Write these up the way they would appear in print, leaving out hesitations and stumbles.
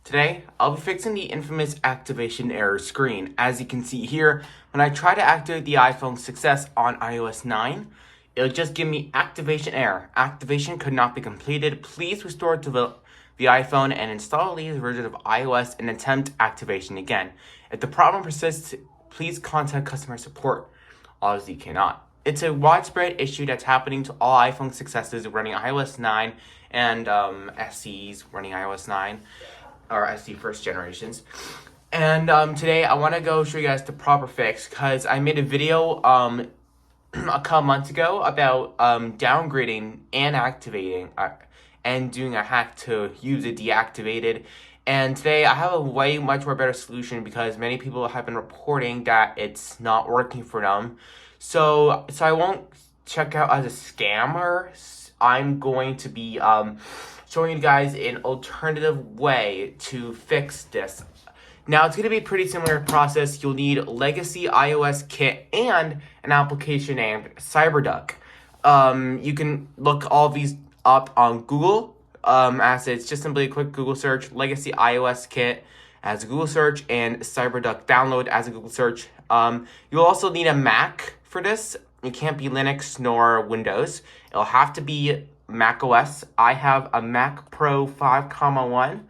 Today, I'll be fixing the infamous activation error screen. As you can see here, when I try to activate the iPhone success on iOS 9, it'll just give me activation error. Activation could not be completed. Please restore to the iPhone and install the latest version of iOS and attempt activation again. If the problem persists, please contact customer support. Obviously, you cannot. It's a widespread issue that's happening to all iPhone successes running iOS 9 and SEs running iOS 9. Or SE first generations. And today I want to go show you guys the proper fix because I made a video a couple months ago about downgrading and activating and doing a hack to use it deactivated. And today I have a way much more better solution because many people have been reporting that it's not working for them. So I won't check out as a scammer. I'm going to be showing you guys an alternative way to fix this. Now, it's going to be a pretty similar process. You'll need Legacy iOS Kit and an application named CyberDuck. You can look all these up on Google, as it's just simply a quick Google search, Legacy iOS Kit as a Google search, and CyberDuck download as a Google search. You'll also need a Mac for this. It can't be Linux nor Windows. It'll have to be Mac OS. I have a Mac Pro 5.1.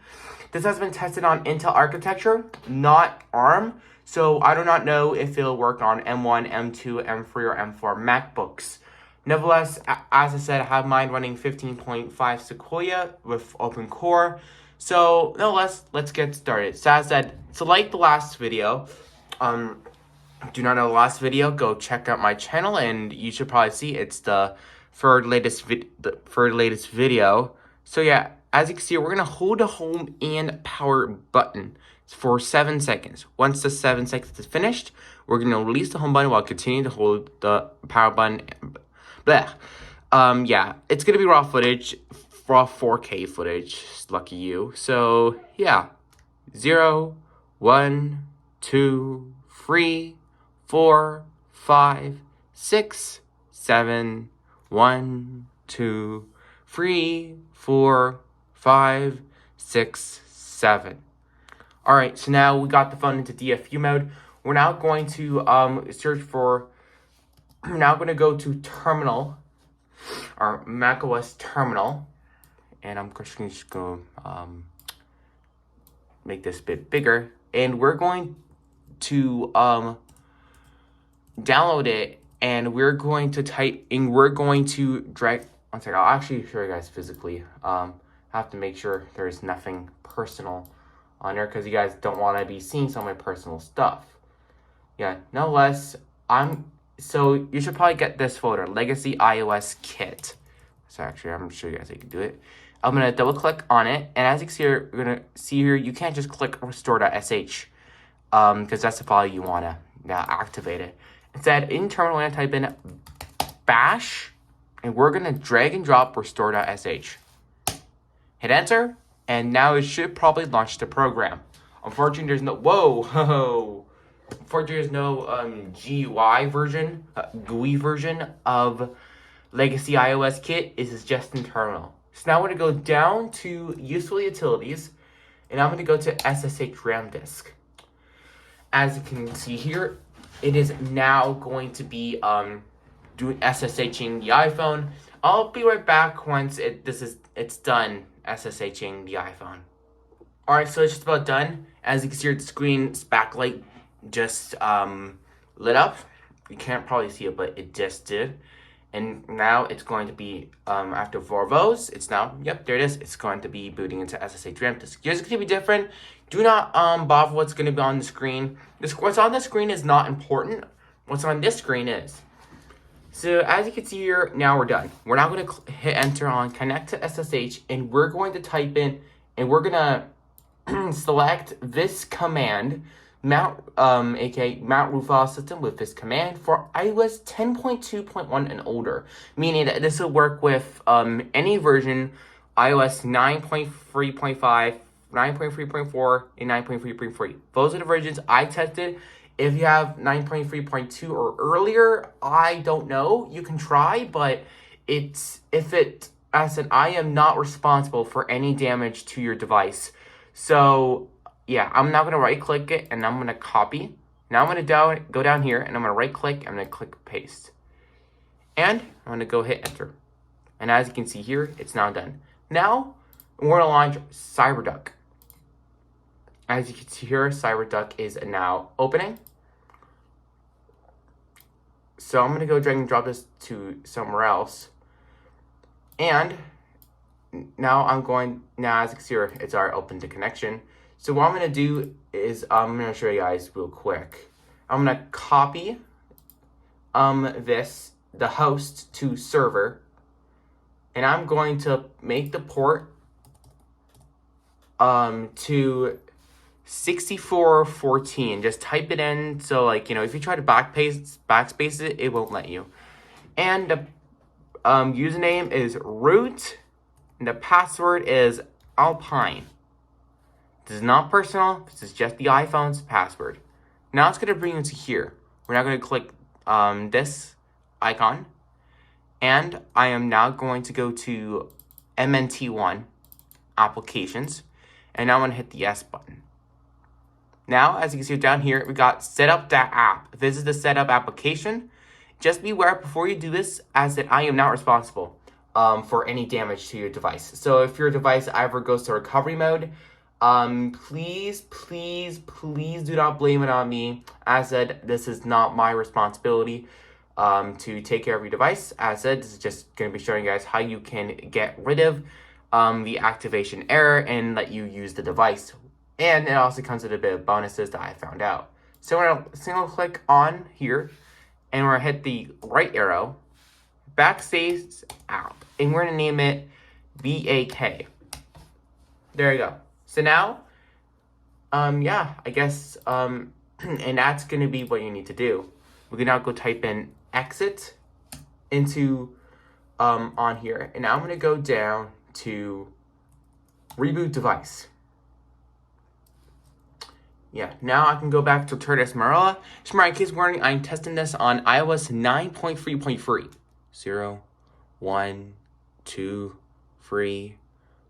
This has been tested on Intel architecture, not ARM, so I do not know if it'll work on M1, M2, M3, or M4 MacBooks. Nevertheless, as I said, I have mine running 15.5 Sequoia with Open Core. So, let's get started. So as I said, so like the last video, do not know the last video, go check out my channel, and you should probably see it's the latest video. So yeah, as you can see, we're gonna hold the home and power button for 7 seconds. Once the 7 seconds is finished, we're gonna release the home button while continuing to hold the power button. Yeah, it's gonna be raw footage, raw 4K footage. Lucky you. So yeah, 0, 1, 2, 3, 4, 5, 6, 7. 1, 2, 3, 4, 5, 6, 7. All right, so now we got the phone into DFU mode. We're now going to search for. We're now going to go to Terminal, our macOS Terminal, and I'm just going to make this a bit bigger, and we're going to download it. And we're going to drag. One second, I'll actually show you guys physically. Have to make sure there's nothing personal on there because you guys don't want to be seeing some of my personal stuff. Yeah, nonetheless, so you should probably get this folder, Legacy iOS Kit. So actually, I'm gonna show you guys how you can do it. I'm gonna double click on it, and as you can see here, we're gonna see here, you can't just click restore.sh, because that's the file you wanna activate it. Instead, in terminal, we're going to type in bash, and we're going to drag and drop restore.sh. Hit enter, and now it should probably launch the program. Unfortunately, there's no, unfortunately, there's no GUI version of Legacy iOS Kit. This is just in terminal. So now I'm going to go down to Useful Utilities, and I'm going to go to SSH RAM Disk. As you can see here, it is now going to be doing SSHing the iPhone. I'll be right back once it's done SSHing the iPhone. Alright, so it's just about done. As you can see, the screen's backlight just lit up. You can't probably see it, but it just did. And now it's going to be, after 4 of those, it's now, yep, there it is. It's going to be booting into SSH RAM Disk. Yours is going to be different. Do not bother what's going to be on the screen. What's on the screen is not important. What's on this screen is. So as you can see here, now we're done. We're now going to hit enter on connect to SSH, and we're going to type in, and we're going to select this command, mount root file system with this command for iOS 10.2.1 and older, meaning that this will work with any version, iOS 9.3.5, 9.3.4, and 9.3.3. Those are the versions I tested. If you have 9.3.2 or earlier, I don't know. You can try, but I said, I am not responsible for any damage to your device. So yeah, I'm now gonna right click it and I'm gonna copy. Now I'm gonna go down here and I'm gonna right click and I'm gonna click paste. And I'm gonna go hit enter. And as you can see here, it's now done. Now we're gonna launch CyberDuck. As you can see here, CyberDuck is now opening. So I'm gonna go drag and drop this to somewhere else. And now as you can see here, it's already open to connection. So what I'm gonna do is I'm gonna show you guys real quick. I'm gonna copy the host to server, and I'm going to make the port to 6414. Just type it in, so like, if you try to backspace it, it won't let you. And the username is root, and the password is Alpine. This is not personal, this is just the iPhone's password. Now it's going to bring you to here. We're now going to click this icon, and I am now going to go to MNT1 applications, and now I'm going to hit the S button. Now, as you can see down here, we got set up that app. This is the setup application. Just be aware before you do this, as that I am not responsible for any damage to your device. So if your device ever goes to recovery mode, please do not blame it on me. As said, this is not my responsibility to take care of your device. As said, this is just going to be showing you guys how you can get rid of the activation error and let you use the device. And it also comes with a bit of bonuses that I found out. So we're going to single click on here, and we're going to hit the right arrow, backspace app, and we're going to name it BAK. There you go. So now, I guess, and that's going to be what you need to do. We can now go type in exit into, on here, and now I'm going to go down to reboot device. Yeah, now I can go back to Turtis Marilla. Smart case warning, I'm testing this on iOS 9.3.3. 0, 1, 2, 3,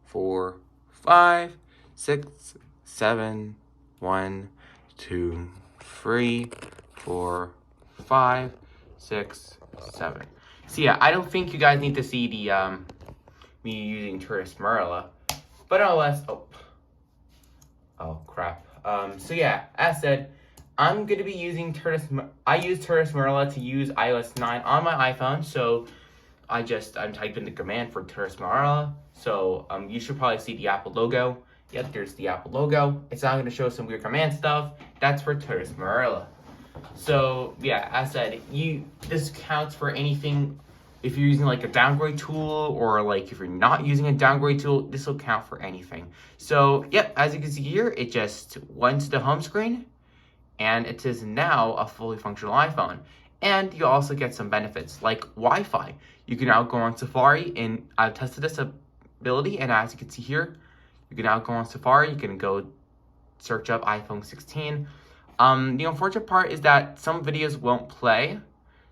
4, 5, 6, 7, 1, 2, 3, 4, 5, 6, 7. So yeah, I don't think you guys need to see the me using Turtis Marilla. But nonetheless, oh crap. So yeah, as said, I'm going to be using I use Turtis Marilla to use iOS 9 on my iPhone, so I'm typing the command for Turtis Marilla, so you should probably see the Apple logo. Yep, there's the Apple logo. It's not going to show some weird command stuff. That's for Turtis Marilla. So yeah, as said, this counts for anything. If you're using like a downgrade tool, or like if you're not using a downgrade tool, this will count for anything. So yep, as you can see here, it just went to the home screen, and it is now a fully functional iPhone. And you also get some benefits like Wi-Fi. You can now go on Safari, and I've tested this ability, and as you can see here, you can now go on Safari. You can go search up iPhone 16. The unfortunate part is that some videos won't play.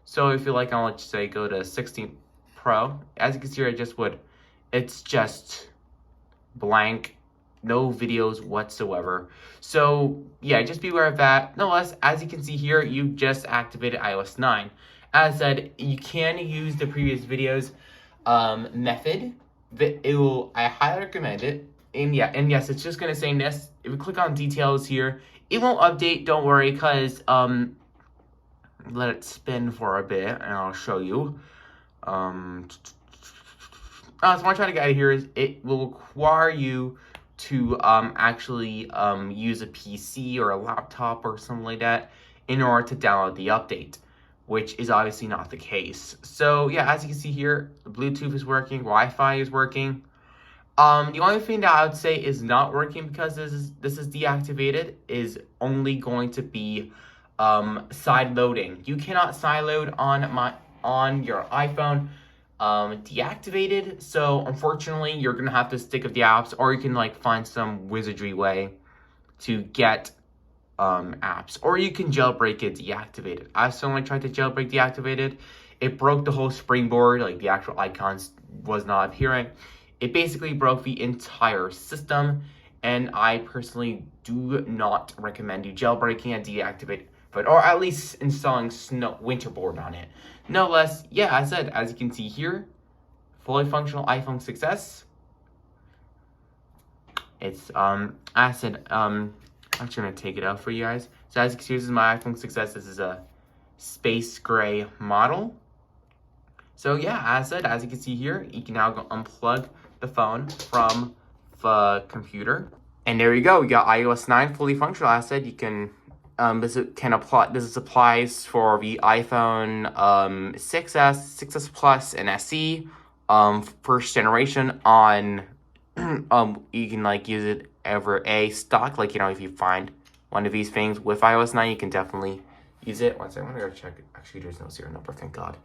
So if you like, I'll let's say go to 16 Pro. As you can see here, it's just blank, no videos whatsoever. So yeah, just be aware of that. Nonetheless, as you can see here, you just activated iOS 9. As said, you can use the previous videos method. I highly recommend it. And yes, it's just gonna say this. If we click on details here, it won't update. Don't worry, because let it spin for a bit, and I'll show you. So what I'm trying to get out of here is it will require you to actually use a PC or a laptop or something like that in order to download the update, which is obviously not the case. So yeah, as you can see here, the Bluetooth is working, Wi-Fi is working. The only thing that I would say is not working, because this is deactivated, is only going to be side loading. You cannot side load on your iPhone deactivated, so unfortunately you're gonna have to stick with the apps, or you can like find some wizardry way to get apps, or you can jailbreak it deactivated. I certainly tried to jailbreak deactivated. It broke the whole springboard, like the actual icons was not appearing. It basically broke the entire system, and I personally do not recommend you jailbreaking and deactivate it, or at least installing Winterboard on it. No less, yeah, as I said, as you can see here, fully functional iPhone success. It's as I said, I'm just gonna take it out for you guys. So as you can see, this is my iPhone success. This is a space gray model. So yeah, as I said, as you can see here, you can now go unplug the phone from the computer. And there you go, you got iOS 9 fully functional. As I said, you can, this applies for the iPhone 6S, 6S Plus, and SE, first generation on, you can like use it over a stock, like, you know, if you find one of these things with iOS 9, you can definitely use it. One second, I'm gonna go check it. Actually, there's no serial number, thank God.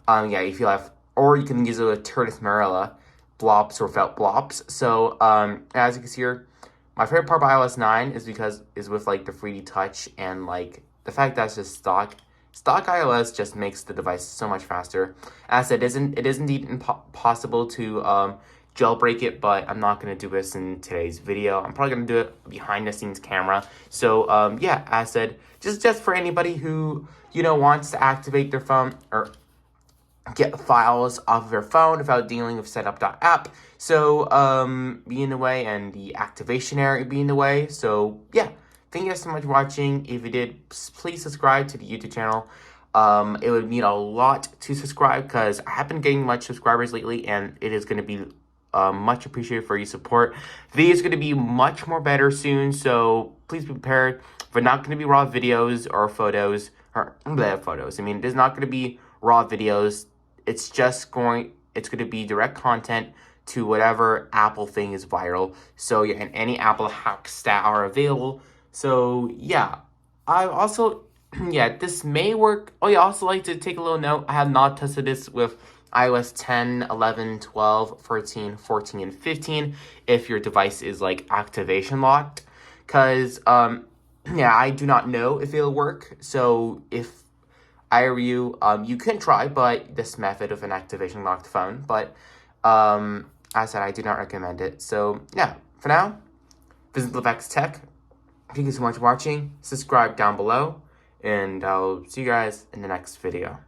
Yeah, if you have, or you can use it with Turtis Marilla, blobs or without blobs. So, as you can see here, my favorite part about iOS 9 is with like the 3D touch and like the fact that it's just stock iOS just makes the device so much faster. As it is indeed impossible to jailbreak it, but I'm not gonna do this in today's video. I'm probably gonna do it behind the scenes camera. So yeah, as I said, just for anybody who, you know, wants to activate their phone or get files off of their phone without dealing with setup.app. So be in the way, and the activation error be in the way. So yeah, thank you guys so much for watching. If you did, please subscribe to the YouTube channel. It would mean a lot to subscribe because I haven't been getting much subscribers lately, and it is going to be much appreciated for your support. The video is going to be much more better soon, so please be prepared. They're not going to be raw videos or photos, or photos. I mean, there's not going to be raw videos. It's going to be direct content to whatever Apple thing is viral. So yeah, and any Apple hacks that are available. So yeah, I also, yeah, this may work. Oh yeah, I also like to take a little note. I have not tested this with iOS 10, 11, 12, 13, 14, and 15 if your device is like activation locked. Because, yeah, I do not know if it'll work. So if I were you, you can try, but this method of an activation locked phone. But, as I said, I do not recommend it. So yeah, for now, visit Levex Tech. Thank you so much for watching. Subscribe down below, and I'll see you guys in the next video.